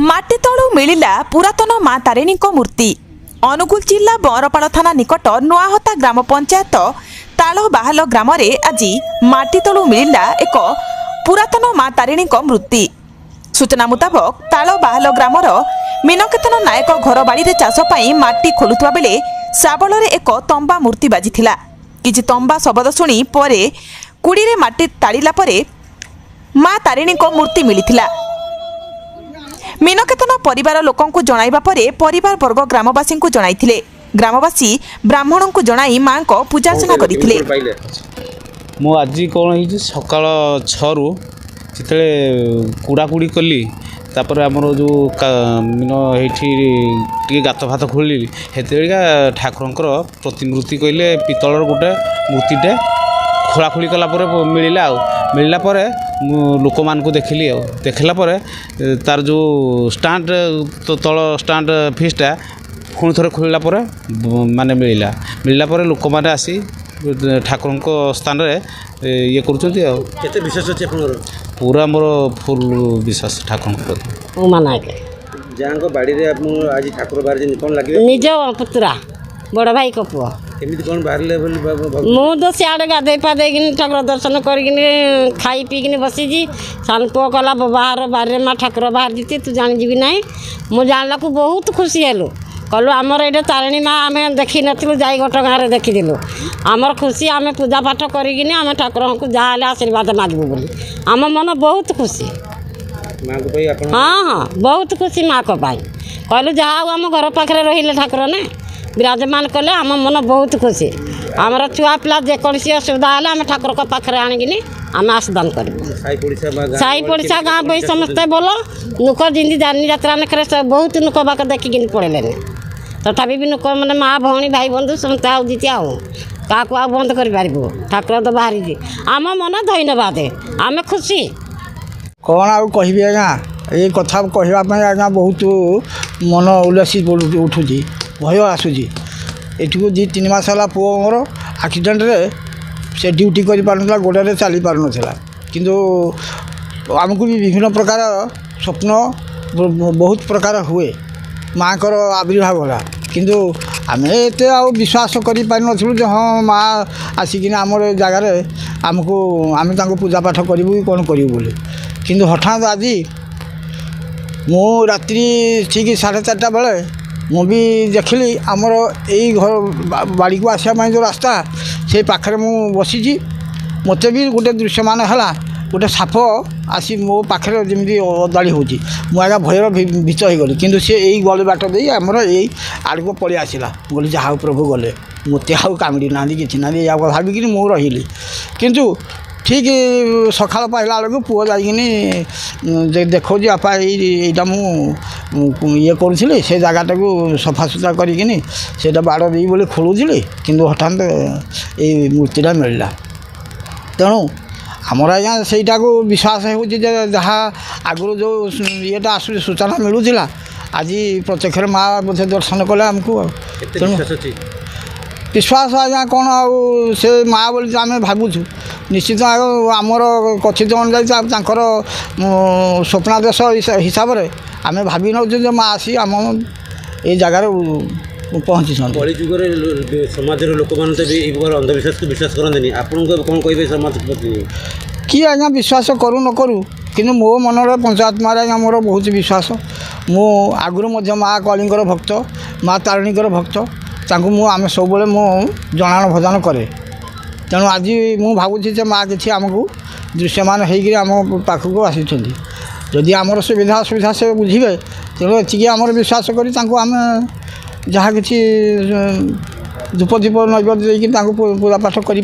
माटी तलु मिलिला पुरातन माँ तारिणी मूर्ति। अनुगुल जिला बरपाल थाना निकट नुआहता ग्राम पंचायत तालबाहाल ग्राम आज माटी तलु मिलिला एक पुरातन माँ तारिणी मूर्ति। सूचना मुताबक तालबाहाल ग्रामर मीनकेतन नायक घर बाड़ी चाष माटी खोलुवा बेले साबल एक तंबा मूर्ति बाजिथिला। किछि तंबा शब्द शुणी परे कुड़ी रे माटी ताड़िला परे माँ तारिणी मूर्ति मिलिथिला। मीनकेतन परिवार लोकंकु जणाइबा परे परिवार वर्ग ग्रामवासी को जणाइथिले। ग्रामवासी ब्राह्मण को जणाई मां को पूजार्चना करिथिले। मो आज कौन है सकाल 6 रु जिते कुड़ाकुड़ी कली तापर आमर जो मीन ये गात फात खोली हेतुका ठाकुर प्रतिमूर्ति कहले पितलर गोटे मूर्तिटे खोलाखोली कलापर मिलला लोक मान को देखिली देखला तार जो स्टांड तल स्टांड फिसटा पुणी थे खोलला माने मिलला लोक मैंने आसी ठाकुर स्थान ये कर विश्वास अच्छे पूरा मोर फुल विश्वास ठाकुर जहाँ बाड़ी आज ठाकुर बाहर कौन लगे निज पुतरा बड़ भाई को पुआ केमिति कौन बाहर मु तो सियाड़े गाधे पाधे ठाकुर दर्शन कर खाई पीकिन बसी सान पुआ कला बाहर बारे माँ ठाकुर बाहर जीती तू जानी ना मु जानला को बहुत खुशी हेलु कहलु आमर ये तारिणी माँ आम देखी नु जाई गोट गाँव देखीलु आमर खुशी आम पूजा पाठ करें आम ठाकुर को जहाँ आशीर्वाद मागबू बोली आम मन बहुत खुशी। हाँ हाँ बहुत खुशी माँ को पाई कहलु जहाँ आम घर पाखे रही ठाकुर ने विराजमान कले आम मन बहुत खुशी। आमर छुआ पिला जेकोसी असुविधा है आम ठाकुर को पाखे आणिकी आम आसदान कर साई पड़िशा गाँ बही समस्ते बोल नुक जिंदी जानी जात्रा नखरे बहुत नुक बाक देखिकी पड़े तथापि भी नुक मैंने माँ भौणी भाई बंधु समस्ते आउती क्या आ बंद कर ठाकुर तो बाहरी आम मन धन्यवाद आम खुशी कौन आ कहि आज्ञा ये कथा कहवाई आज्ञा बहुत मन उल्लासित उठुची भय आसूची एठू 2-3 मास है पुओ मोर एक्सीडेंट रे से ड्यूटी कर पार गोड़े चली पार नाला किंतु आमको भी विभिन्न प्रकार स्वप्न बहुत प्रकार हुए माँ को आविर्भाव है किंतु आम एत विश्वास कर पार हाँ माँ आसिक आम जगार आमको आम पूजा पाठ करूँ कौन करूँ बोले किंतु हठात आज मु रात्रि ठीक 4:30 बेले मु भी देखली आमर यही घर बाड़ी को आसवाई जो रास्ता से पाखे मु बसी मत भी गोटे दृश्यमान है गोटे साप आसी मो पाखे जमी अदाड़ी हो आज्ञा भयर भीत हो गली किंतु सी यही गली बाट दे आमर यही आड़ को पलि आसला बोली जहाँ प्रभु गले मत आउ कामिड़ी ना कि ना या भाविक मु रही किंतु ठीक सकाल पाइला बेलू पुओ जाइए देखो आपा यहाँ मुझे ये करूँ से जगटा को सफा सुतरा करा बाड़ दी बोले खोलुली किंतु हठात ये मूर्तिटा मिलला तेणु आमर आज्ञा सेटा को विश्वास हो जहाँ आगु जो येटा आसू सूचना मिलूला आज प्रत्यक्ष माँ बोधे दर्शन कले आमको विश्वास आज्ञा कौन आउ से माँ बोली आम भावुँ निश्चित आमर कथित अनुजाई स्वप्नादेश हिसाब से आम भावी नौ माँ आसी आम ये जगार पहुँची समाज लोक अंधविश्वास को विश्वास करते आपको कौन कहे समाज किए आज्ञा विश्वास करूँ न करूँ कि मो मन पंचात्मा आज्ञा मोर बहुत विश्वास मु आगुरी माँ कालींकर भक्त माँ तारिणीकर भक्त आम सब जनाण भजन करे तेणु आज मु भावुँ माँ कि आमको दृश्यमान होम पाखक आसी जदि आमर सुविधा असुविधा से बुझे तेणु ये आमर विश्वास करें जहाँ कि धूप दीप नैवेद्य देकी पूजा पाठ कर